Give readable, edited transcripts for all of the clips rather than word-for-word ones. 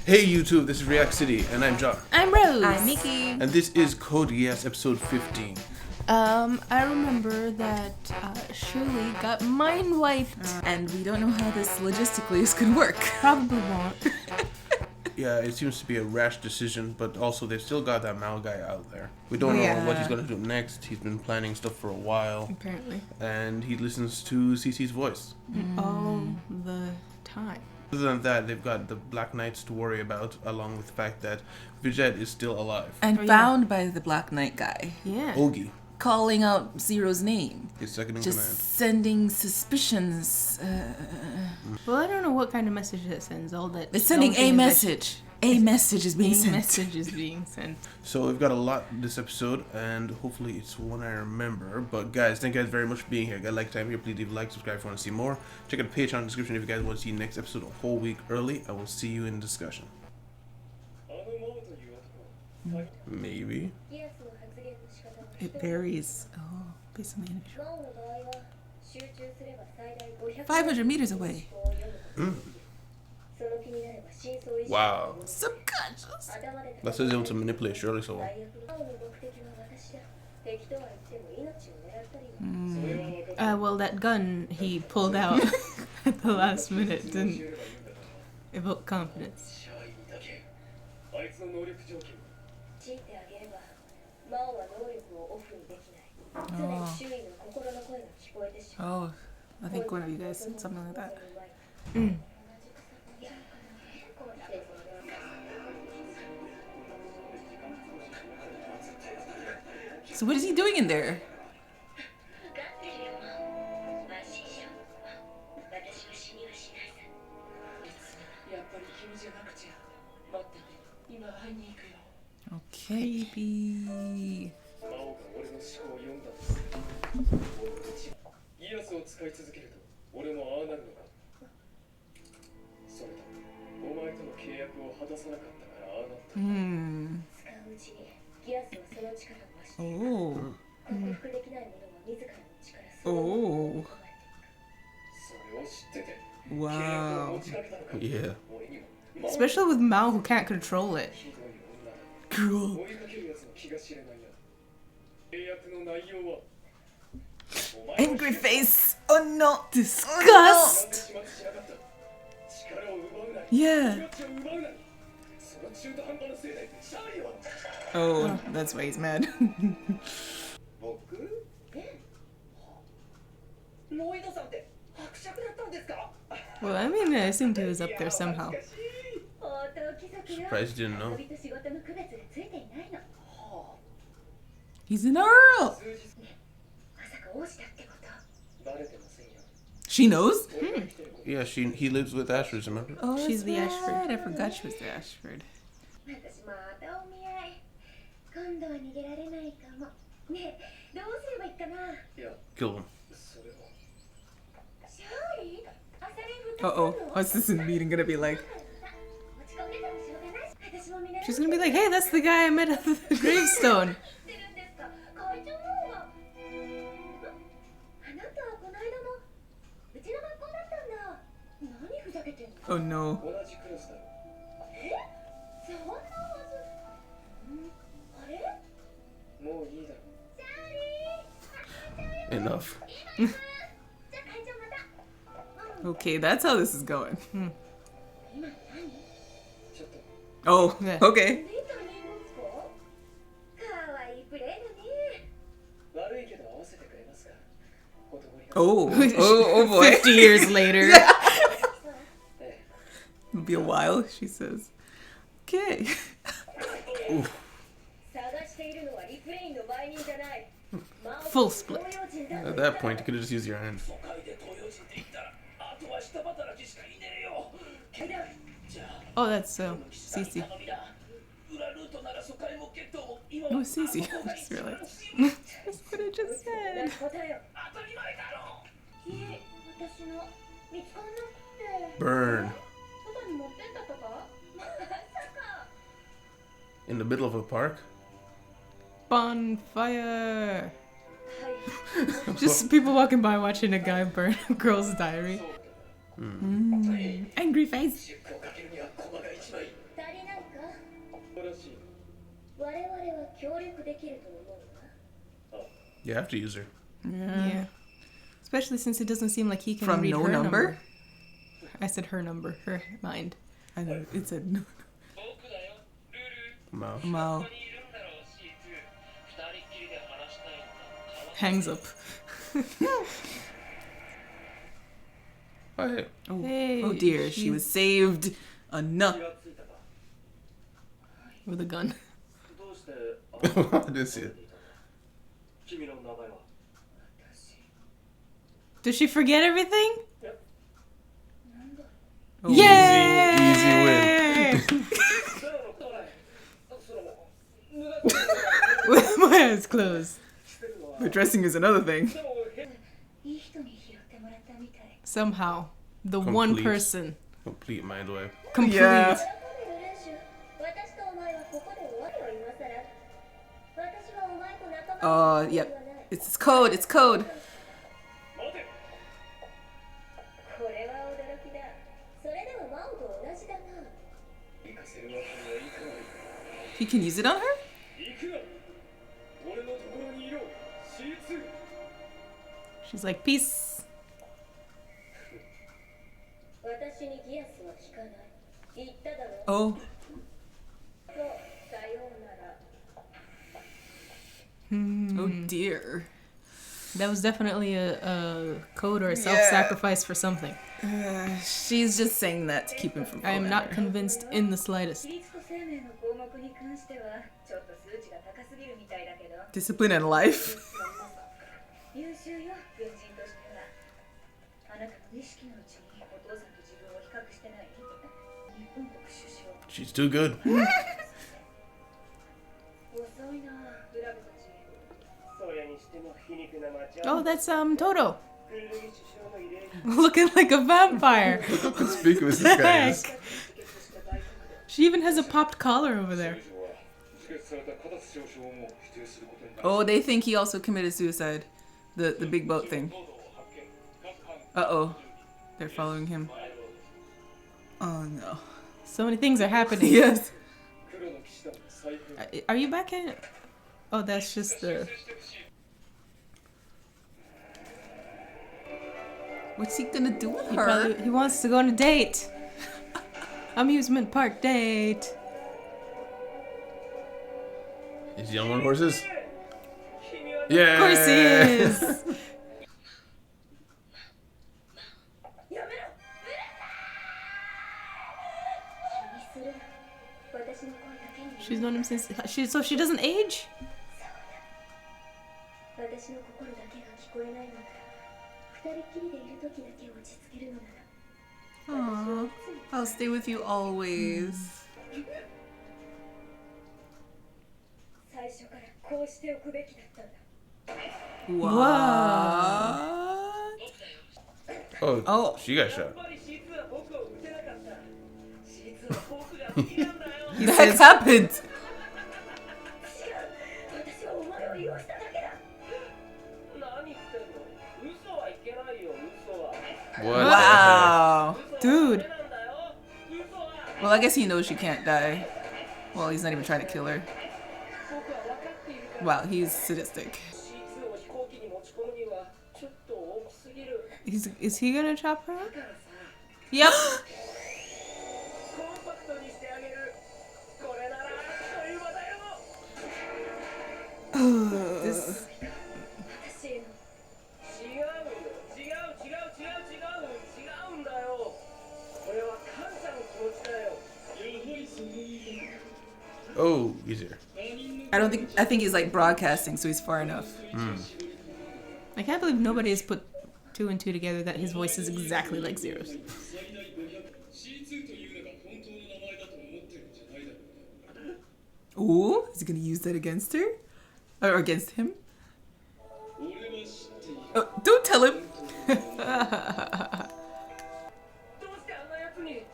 Hey YouTube, this is React City, and I'm John. I'm Rose. I'm Nikki. And this is Code Geass episode 15. I remember that Shirley got mind wiped. And we don't know how this logistically is gonna work. Probably won't. Yeah, it seems to be a rash decision, but also they've still got that Mao guy out there. We don't know what he's gonna do next. He's been planning stuff for a while. Apparently. And he listens to CC's voice. All the time. Other than that, they've got the Black Knights to worry about, along with the fact that Villetta is still alive. And found by the Black Knight guy. Yeah. Ogi, Calling out Zero's name. his second in Just command. sending suspicions. Well, I don't know what kind of message that sends. All that. It's sending a message. A message is being A sent. message is being sent. So we've got a lot this episode, and hopefully it's one I remember. But guys, thank you guys very much for being here. Got like time here, please leave a like, subscribe if you want to see more. Check out the Patreon description if you guys want to see next episode a whole week early. I will see you in discussion. Maybe. It varies. Oh, based on the individual. 500 meters away. Wow. Subconscious. That says able to manipulate Shirley so well. Well, that gun he pulled out at the last minute didn't evoke confidence. Oh, I think one of you guys said something like that. So what is he doing in there? Okay, baby. ギアスを使い続けると俺もああなるのかそれとお前との契約を果たさなかったからああなった使ううちにギアスはその力を増していく克服できないものは自らの力そのものをそれを知ってて契約を持ちかけたのか Yeah. Especially with Mao, who can't control it. Cool. 追いかけるやつの気が知れないな契約の内容は Angry face. Oh no. Disgust. Yeah. Oh, that's why he's mad. Well, I mean, I assumed he was up there somehow. Surprised you didn't know. He's an Earl. She knows? Yeah, he lives with Ashford, remember? Oh, She's the Ashford. I forgot she was the Ashford. Kill him. Uh-oh. What's this meeting gonna be like? She's gonna be like, hey, that's the guy I met at the gravestone. Oh no. Enough. Okay, that's how this is going. Oh, Yeah. okay. Oh boy. 50 years later. It'll be a while, she says. Okay. Full split. At that point, you could have just used your hand. Oh, that's Cece. Oh, Cece. I just realized. That's what I just said. Burn. In the middle of a park? Bonfire. Just people walking by watching a guy burn a girl's diary. Angry face. 我々は協力できると思うわ。 You have to use her. Yeah. Especially since it doesn't seem like he can From read no her number? I said her number, her mind. I know. It said no. 僕だよ、ルル。 Mao. こ Mao こにいるんだろう、シーツ。二人っきりで話したいんだ。 hangs up. Oh, hey. Oh, Hey, oh dear, she was saved. Enough. 気がついたか。 With a gun. どうしてあ I didn't see it. 君の名前は Does she forget everything? Oh. Yay! Easy win. With my eyes closed. But dressing is another thing. いい人に拾ってもらったみたい。 Somehow, the one Complete. person. Complete mind wipe. Complete. Yeah. 私とお前はここで終わりを今更。私はお前と仲間 Yep. It's code. It's code. これは驚きだ。それでもマオと同じだな。行かせるわけにはいかない。 He can use it on her? 行くな。俺のところにいろ。C2。 She's like, peace. 私にギアスは聞かない。言っただろ。 Oh. そう、さようなら。 Oh dear. That was definitely a code or a self-sacrifice for something. She's just saying that to keep him from I am falling. not convinced in the slightest. 規律と生命の項目に関してはちょっと数値が高すぎるみたいだけど。 Discipline and life. 優秀よ、軍人としては。あなた無意識のうちにお父さんと自分を比較してない。日本国首相。 She's too good. 遅いな、ブラブたち。それにしても皮肉な街。 Oh, that's Tohdoh. クルルギ首相の異例に Looking like a vampire. How conspicuous this guy is. She even has a popped collar over there. 否決されたカダス少将も否定することになる。 Oh, they think he also committed suicide. The big boat thing. Uh-oh. They're following him. Oh no. So many things are happening. Yes. 黒の騎士団の再編。 Are you back in? Oh, that's just the... What's he gonna do with her? He wants to go on a date. Amusement park date. Is he on one of the horses? Yeah. Of course he is. やめろ。気にするな。私の声だけに。 She's known him since... So she doesn't age? 私の心だけが聞こえないのなら、二人っきりでいる時だけ落ち着けるのなら。 Aww. I'll stay with you always. 最初からこうしておくべきだったんだ。 What? Oh, Oh. she got shot. やっぱり C2 は僕を撃てなかった。C2 は僕が好きなんだよ。 That happened. 違う。私はお前を利用しただけだ。何言ってんの？嘘はいけないよ、嘘は。 What? Wow. Dude. Well, I guess he knows she can't die. Well, he's not even trying to kill her. Wow, he's sadistic. Is he gonna chop her up? Yep. This... Oh, easier. I think he's like broadcasting, so he's far enough. I can't believe nobody has put two and two together that his voice is exactly like Zero's. Ooh, is he gonna use that against her? Or against him? Oh, don't tell him!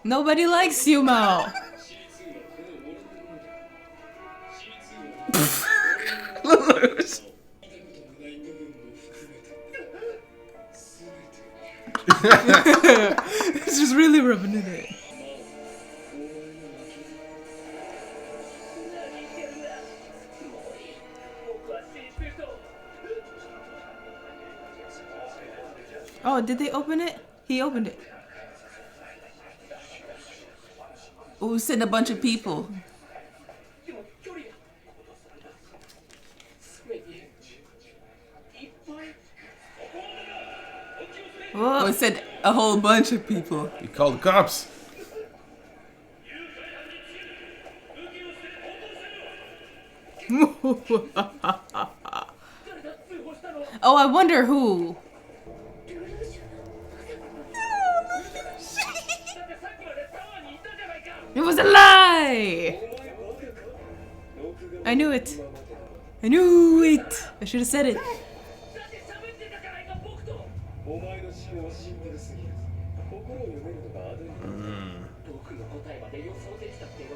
Nobody likes you, Mao. It's just really rubbing it in. Oh, did they open it? He opened it. Oh, send a bunch of people. でも距離がそれにいっぱい Oh, Whoa. it said a whole bunch of people. He called the cops. Oh, I wonder who. It was a lie! I knew it. I knew it. I should have said it. だって喋ってたじゃないか僕とお前の思考はシンプルすぎる心を読めるのがアドリブ僕の答えまで予想できたってよく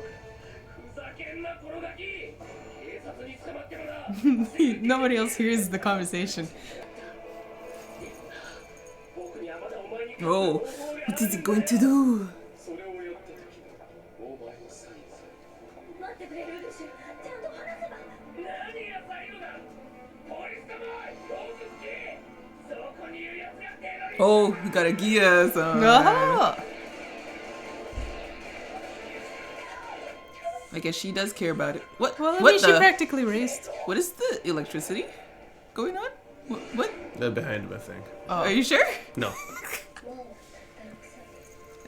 ふざけんな転がき警察に捕まってもな Nobody else hears the conversation. 僕にはまだお前に Oh, what is he going to do? それをやった時のお前のサイズ待ってくれるでしょちゃんと話せば何が最後だポリスカマイローズ好きそこにいる奴がテロリスト Oh, he got a Geass on. Oh. I guess she does care about it. What? Well, I what mean, she practically raced. What is the electricity going on? What? They're behind him, I think. Are you sure? No.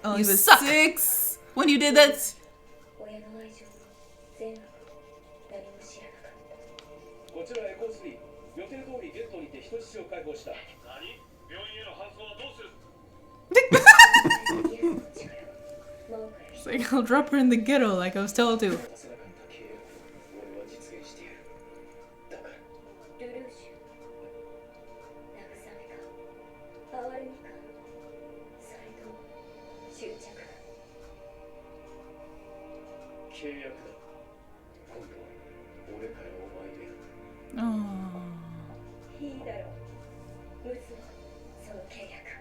Oh, You he was suck. 6 when you did that. 親の愛情全額何も知らなかったこちらエコー3予定通りゲットにて人質を解放した何病院への搬送はどうする It's like, I'll drop her in the ghetto like I was told to. 出せなかった契約俺は実現してやるだからルルーシュ慰めか哀れみかそれとも執着か契約だ今度は俺からお前へ Oh. いいだろう娘その契約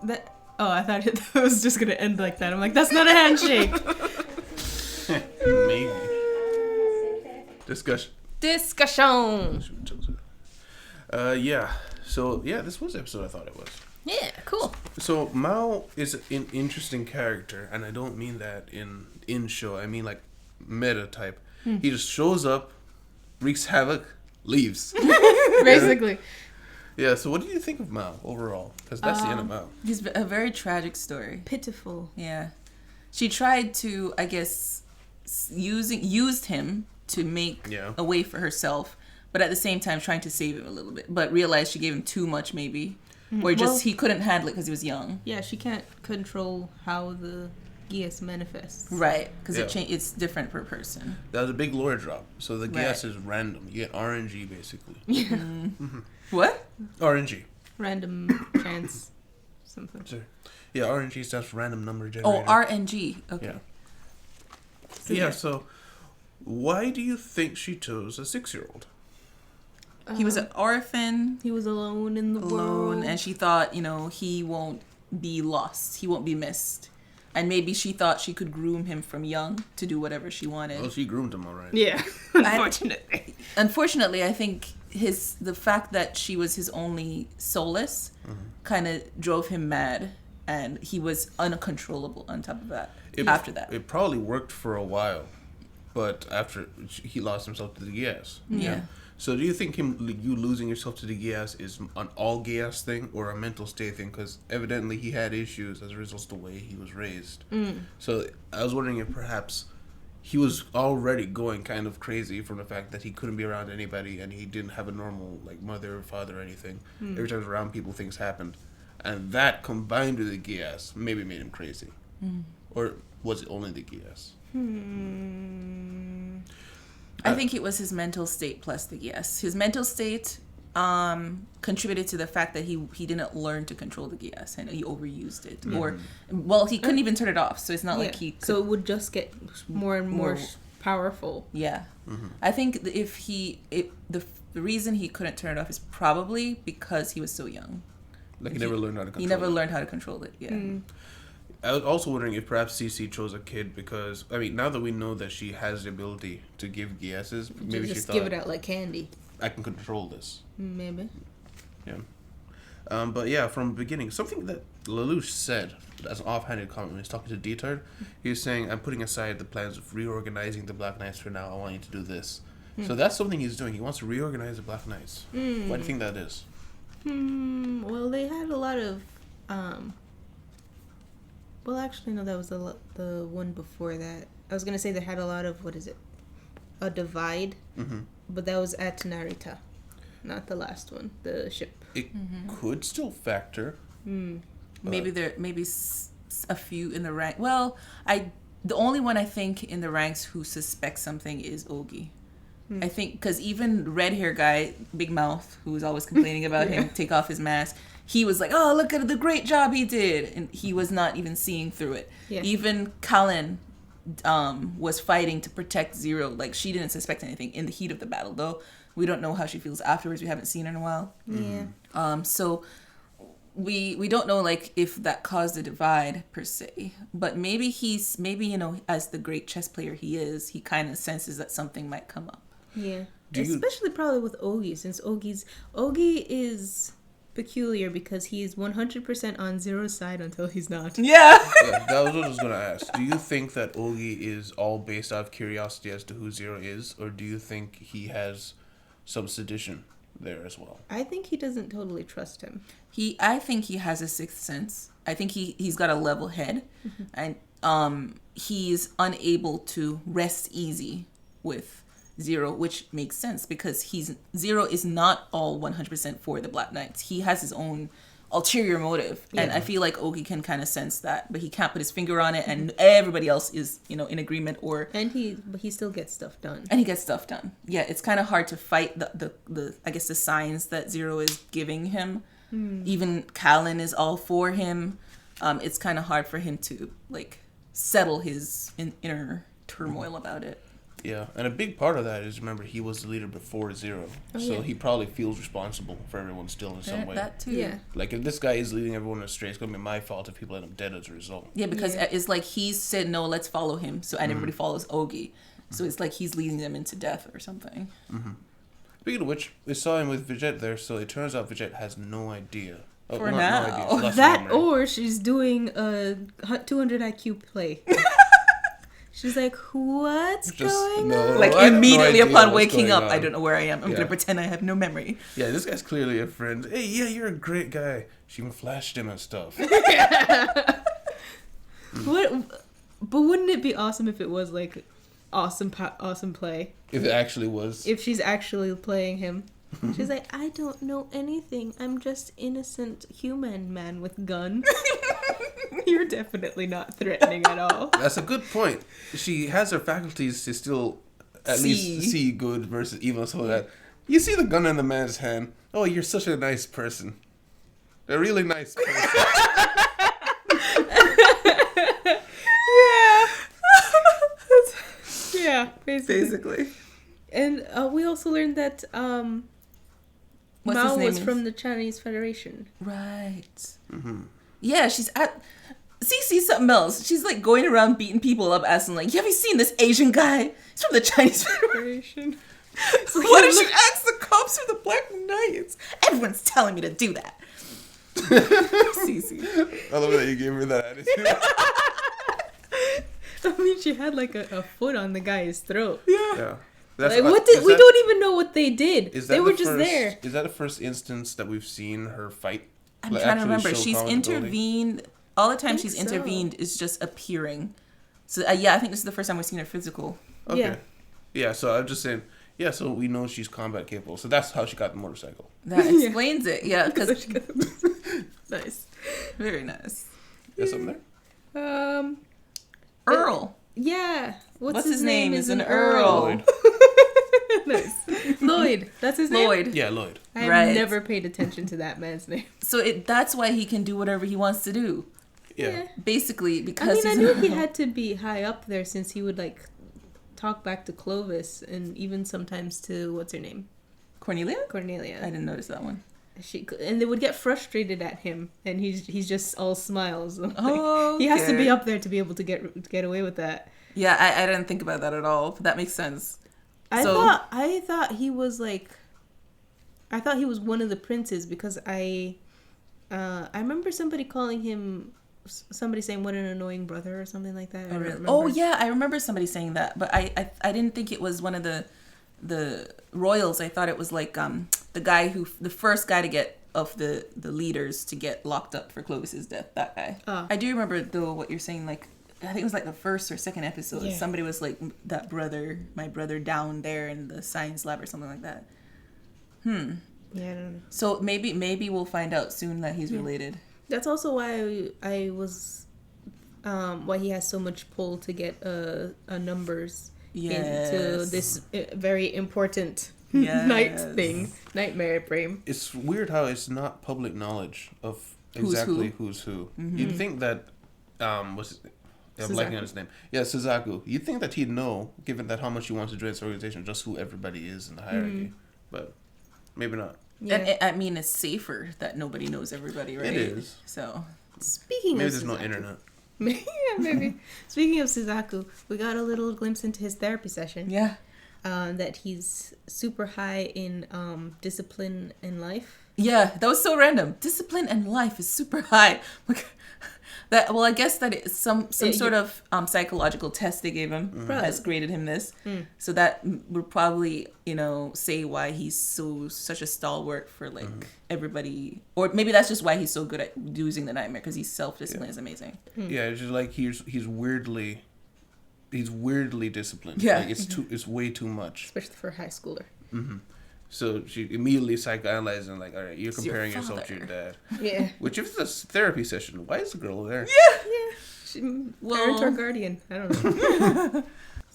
That. Oh, I thought it was just gonna end like that. I'm like, that's not a handshake. Maybe. Discussion. Discussion. Yeah. So, yeah, this was the episode I thought it was. Yeah, cool. So, Mao is an interesting character, and I don't mean that in show. I mean, like, meta type. He just shows up, wreaks havoc, leaves. Basically. Yeah, so what do you think of Mao overall? Because that's the end of Mao. He's a very tragic story. Pitiful. Yeah. She tried to, I guess, used him to make Yeah. a way for herself, but at the same time trying to save him a little bit. But realized she gave him too much, maybe. Or just Well- he couldn't handle it because he was young. Yeah, she can't control how the Geass manifests. Right. Because Yeah. it's different per person. That was a big lore drop. So the Right. gas is random. You get RNG, basically. What? RNG. Random chance. Something. Sorry. Yeah, RNG stands for random number Oh, generator. RNG. Okay. Yeah. So, Yeah, so why do you think she chose a 6-year-old? He was an orphan, He was alone in the alone, world. and she thought, he won't be lost. He won't be missed. And maybe she thought she could groom him from young to do whatever she wanted. Well, she groomed him all right. Yeah, unfortunately. Unfortunately, I think the fact that she was his only solace kind of drove him mad, and he was uncontrollable on top of that. After that, It probably worked for a while, but after he lost himself to the Geass. Yeah. So do you think you losing yourself to the Geass is an all Geass thing or a mental state thing? Because evidently he had issues as a result of the way he was raised. So I was wondering if perhaps he was already going kind of crazy from the fact that he couldn't be around anybody and he didn't have a normal like mother or father or anything. Every time he was around people, things happened. And that combined with the Geass maybe made him crazy. Or was it only the Geass? I think it was his mental state plus the Geass. His mental state contributed to the fact that he didn't learn to control the Geass and he overused it. Or, well, he couldn't even turn it off, so it's not like he could. So it would just get more and more More- powerful. Yeah. I think the reason he couldn't turn it off is probably because he was so young. Like he never learned how to control He never it. learned how to control it. Yeah. I was also wondering if perhaps CC chose a kid because, I mean, now that we know that she has the ability to give Geasses, maybe she Just thought... give it out like candy. I can control this. Maybe. Yeah. But yeah, from the beginning, something that Lelouch said as an offhanded comment when he was talking to Detard, he was saying, I'm putting aside the plans of reorganizing the Black Knights for now. I want you to do this. So that's something he's doing. He wants to reorganize the Black Knights. Why do you think that is? Well, they had a lot of... Well, actually, no, that was the one before that. I was going to say they had a lot of, what is it? A divide. But that was at Narita. Not the last one. The ship. It could still factor. Maybe a few in the rank. Well, the only one I think in the ranks who suspects something is Ogi. I think because even red hair guy, big mouth, who was always complaining about him take off his mask, he was like, "Oh, look at the great job he did," and he was not even seeing through it. Yeah. Even Kallen was fighting to protect Zero. Like, she didn't suspect anything in the heat of the battle, though. We don't know how she feels afterwards. We haven't seen her in a while. Yeah. So we don't know, like, if that caused a divide per se, but maybe you know, as the great chess player he is, he kind of senses that something might come up. Yeah. Especially probably with Ogi, since Ogi is peculiar because he's 100% on Zero's side until he's not. Yeah. That was what I was going to ask. Do you think that Ogi is all based out of curiosity as to who Zero is, or do you think he has some sedition there as well? I think he doesn't totally trust him. I think he has a sixth sense. I think he's got a level head, and he's unable to rest easy with Zero, which makes sense because Zero is not all 100% for the Black Knights. He has his own ulterior motive, and I feel like Ogi can kind of sense that, but he can't put his finger on it, and everybody else is, you know, in agreement. But he still gets stuff done. And he gets stuff done. Yeah, it's kind of hard to fight the I guess the signs that Zero is giving him. Even Kallen is all for him. It's kind of hard for him to, like, settle his inner turmoil about it. Yeah, and a big part of that is, remember, he was the leader before Zero. He probably feels responsible for everyone still in some way. That too. Yeah. Like, if this guy is leading everyone astray, it's going to be my fault if people end up dead as a result. Yeah, because it's like he said, no, let's follow him. So, and everybody follows Ogi. So it's like he's leading them into death or something. Speaking of which, we saw him with Villetta there, so it turns out Villetta has no idea. For now. No idea. That or she's doing a 200 IQ play. She's like, what's going on? Like, immediately upon waking up, I don't know where I am. I'm going to pretend I have no memory. Yeah, this guy's clearly a friend. Hey, yeah, you're a great guy. She even flashed him and stuff. But wouldn't it be awesome if it was, like, awesome play? If it actually was. If she's actually playing him. She's like, I don't know anything. I'm just innocent human man with gun. You're definitely not threatening at all. That's a good point. She has her faculties to still at least see good versus evil. So that you see the gun in the man's hand. Oh, you're such a nice person. A really nice person. Yeah, basically. And we also learned that Mao was from the Chinese Federation. Right. Yeah, she's at... Cece's something else. She's, like, going around beating people up, asking, like, have you seen this Asian guy? He's from the Chinese Federation. So what if she asks the cops or the Black Knights? Everyone's telling me to do that. Cece. I love that you gave her that attitude. I mean, she had, like, a foot on the guy's throat. Yeah. Like, we don't even know what they did. They were just there. Is that the first instance that we've seen her fight? I'm trying to remember. She's intervened. All the time she's intervened is just appearing. So, yeah, I think this is the first time we've seen her physical. Okay. Yeah, so I'm just saying, so we know she's combat capable. So that's how she got the motorcycle. That explains it, yeah. Cause nice. Very nice. Got something there? Earl. Yeah. What's his name? Is an Earl. Lloyd. Nice. Lloyd. That's his name? Lloyd. Yeah, Lloyd. I have never paid attention to that man's name. So that's why he can do whatever he wants to do. Yeah. Basically, because I knew he had to be high up there since he would, like, talk back to Clovis and even sometimes to, what's her name? Cornelia. I didn't notice that one. And they would get frustrated at him, and he's just all smiles. Like, okay. He has to be up there to be able to get away with that. Yeah, I didn't think about that at all, but that makes sense. I thought he was, like, I thought he was one of the princes because I remember somebody calling him, somebody saying what an annoying brother or something like that. Oh, really? Oh yeah, I remember somebody saying that, but I didn't think it was one of the royals. I thought it was like the first guy to get of the leaders to get locked up for Clovis's death. That guy. Oh. I do remember though what you're saying. Like I think it was like the first or second episode. Yeah. Somebody was like that brother, my brother down there in the science lab or something like that. Yeah, I don't know. So maybe we'll find out soon that he's related. That's also why I was, why he has so much pull to get a numbers into this very important nightmare frame. It's weird how it's not public knowledge of exactly who's who. You'd think that, what's it? I'm blanking on his name. Yeah, Suzaku. You'd think that he'd know, given that how much he wants to join this organization, just who everybody is in the hierarchy. But maybe not. Yeah. And I mean, it's safer that nobody knows everybody, right? It is. So Speaking Maybe of there's Suzaku, no internet. maybe. Speaking of Suzaku, we got a little glimpse into his therapy session. yeah. That he's super high in discipline in life. Yeah, that was so random. Discipline and life is super high. I guess that it's some sort of psychological test they gave him has graded him this. So that would probably, say why he's such a stalwart for like everybody, or maybe that's just why he's so good at using the nightmare, because his self-discipline is amazing. Yeah, it's just like he's weirdly disciplined. Yeah. Like it's way too much. Especially for a high schooler. So she immediately psychoanalyzing, like, all right, you're It's your comparing yourself to your father. dad. Yeah. Which, if it's a therapy session, why is the girl there? Parent or guardian. I don't know.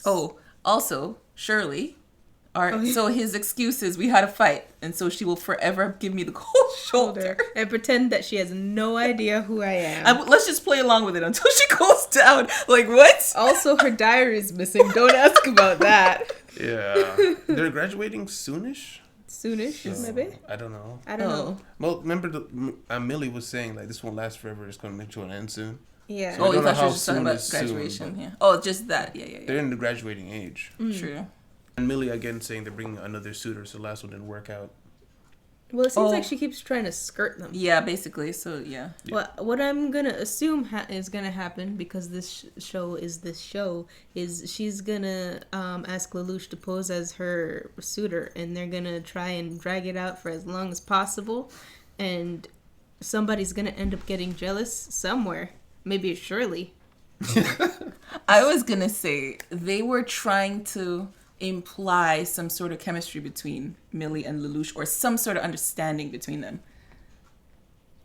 Oh, also, Shirley. So his excuse is we had a fight, and so she will forever give me the cold shoulder. And pretend that she has no idea who I am. Let's just play along with it until she goes down. Like, what? Also, her diary is missing. Don't ask about that. Yeah. They're graduating soonish? Soonish, So, maybe? I don't know. I don't know. Well, remember Millie was saying, like, this won't last forever. It's going to to an end soon. Yeah. So I Oh, you don't know thought she how was just talking soon about is soon, graduation. but- Yeah. Oh, just that. Yeah. They're in the graduating age. True. And Millie, again, saying they're bringing another suitor, so the last one didn't work out. Well, it seems like she keeps trying to skirt them. Yeah, basically. So, yeah. Well, what I'm going to assume is going to happen, because this show is she's going to ask Lelouch to pose as her suitor, and they're going to try and drag it out for as long as possible, and somebody's going to end up getting jealous somewhere. Maybe it's Shirley. I was going to say they were trying to imply some sort of chemistry between Millie and Lelouch, or some sort of understanding between them.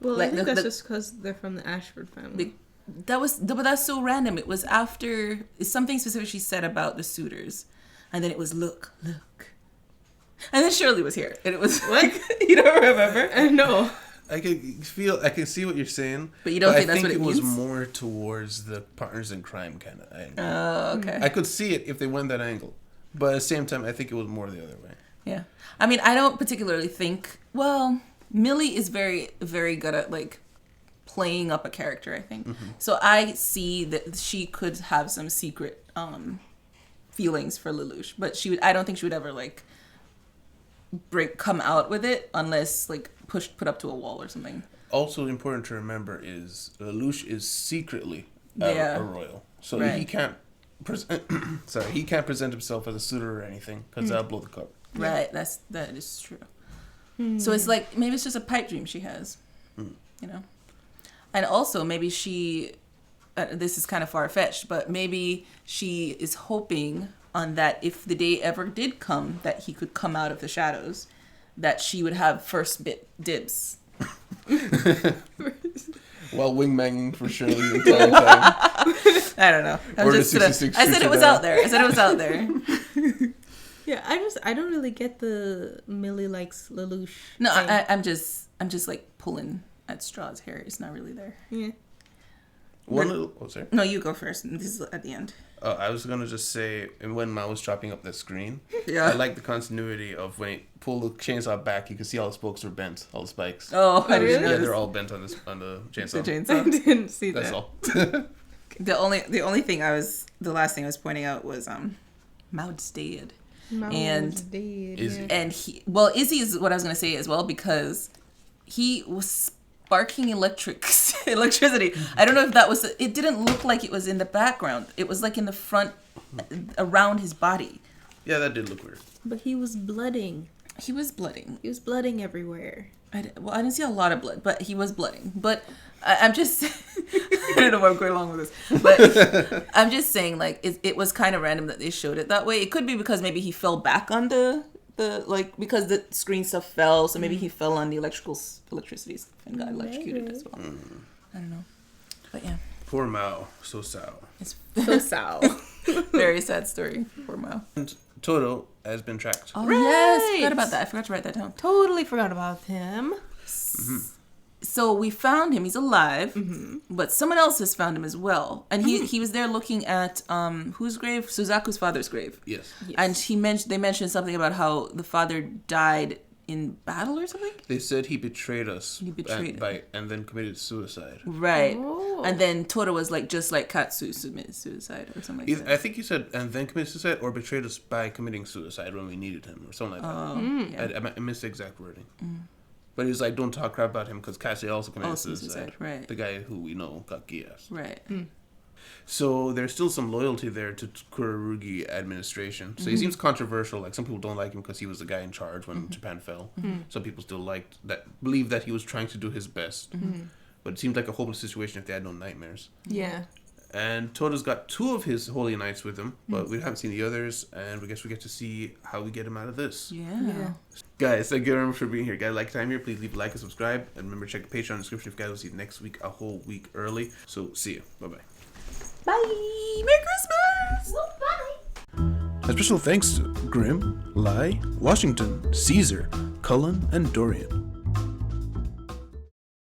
Well, Like I think the- that's just because they're from the Ashford family. But that's so random. It was after something specific she said about the suitors, and then it was look, and then Shirley was here, and it was What? You don't remember? I know. I can see what you're saying. But you don't think I that's what think it was means? more towards the partners in crime kind of angle. Oh, okay. I could see it if they went that angle. But at the same time, I think it was more the other way. Yeah. I mean, I don't particularly think, Millie is very, very good at, like, playing up a character, I think. So I see that she could have some secret feelings for Lelouch, but I don't think she would ever, like, come out with it unless, like, put up to a wall or something. Also important to remember is Lelouch is secretly a royal. So he can't he can't present himself as a suitor or anything, because that'll blow the cover. Right, that is true. So it's like, maybe it's just a pipe dream she has, And also, maybe she, this is kind of far-fetched, but maybe she is hoping on that if the day ever did come that he could come out of the shadows, that she would have first dibs. While wingmanging for Shirley the entire time. I don't know. Or the 66 I said it was out there. Yeah, I don't really get the Millie likes Lelouch. No, thing. I'm just like pulling at straws here. It's not really there. Yeah. Sorry. No, you go first. This is at the end. I was gonna just say, and when Mao was chopping up the screen, Yeah. I like the continuity of when he pulled the chainsaw back, you could see all the spokes were bent, all the spikes. Oh, I really? didn't Yeah, notice. they're all bent on the chainsaw. The I chainsaw. didn't see That's that. all. The last thing I was pointing out was Mao stayed. Mao and was dead, Izzy. yeah. and Izzy is what I was gonna say as well, because he was sparking electricity. I don't know if that was. It didn't look like it was in the background. It was like in the front, around his body. Yeah, that did look weird. But he was blooding. He was blooding. He was blooding everywhere. I didn't see a lot of blood, but he was blooding. But I'm just, I don't know where I'm going along with this, but I'm just saying, like, it was kind of random that they showed it that way. It could be because maybe he fell back on the like, because the screen stuff fell, so maybe he fell on the electricity stuff and got electrocuted as well. I don't know, but yeah, Poor Mao, so sad. it's So sow. very sad story for Mao. And Tohdoh has been tracked. Oh yes, Right. forgot about that. I forgot to write that down. Totally forgot about him. So we found him. He's alive, Mm-hmm. but someone else has found him as well. And he was there looking at whose grave? Suzaku's father's grave. Yes. And they mentioned something about how the father died in battle or something. They said he betrayed us. He betrayed and then committed suicide. Right. Oh. And then Tohdoh was like, just like Katsu submitted suicide or something like I that. think he said, and then committed suicide, or betrayed us by committing suicide when we needed him, or something like that. Yeah. I missed the exact wording. But he was like, don't talk crap about him, because Cassie also committed Also suicide. suicide, right. The guy who we know got Geass. Right. So there's still some loyalty there to Kurorugi administration. So he seems controversial. Like, some people don't like him because he was the guy in charge when Japan fell. Some people still believe that he was trying to do his best. But it seemed like a hopeless situation if they had no nightmares. Yeah. And Tohdoh's got 2 of his holy knights with him, but we haven't seen the others, and we guess we get to see how we get him out of this. Yeah. Guys, thank you very much for being here. Guys, like time here, please leave a like and subscribe. And remember, check the Patreon description if you guys will see next week a whole week early. So, see you. Bye-bye. Bye. Merry Christmas. Bye. A special thanks to Grim, Lai, Washington, Caesar, Cullen, and Dorian.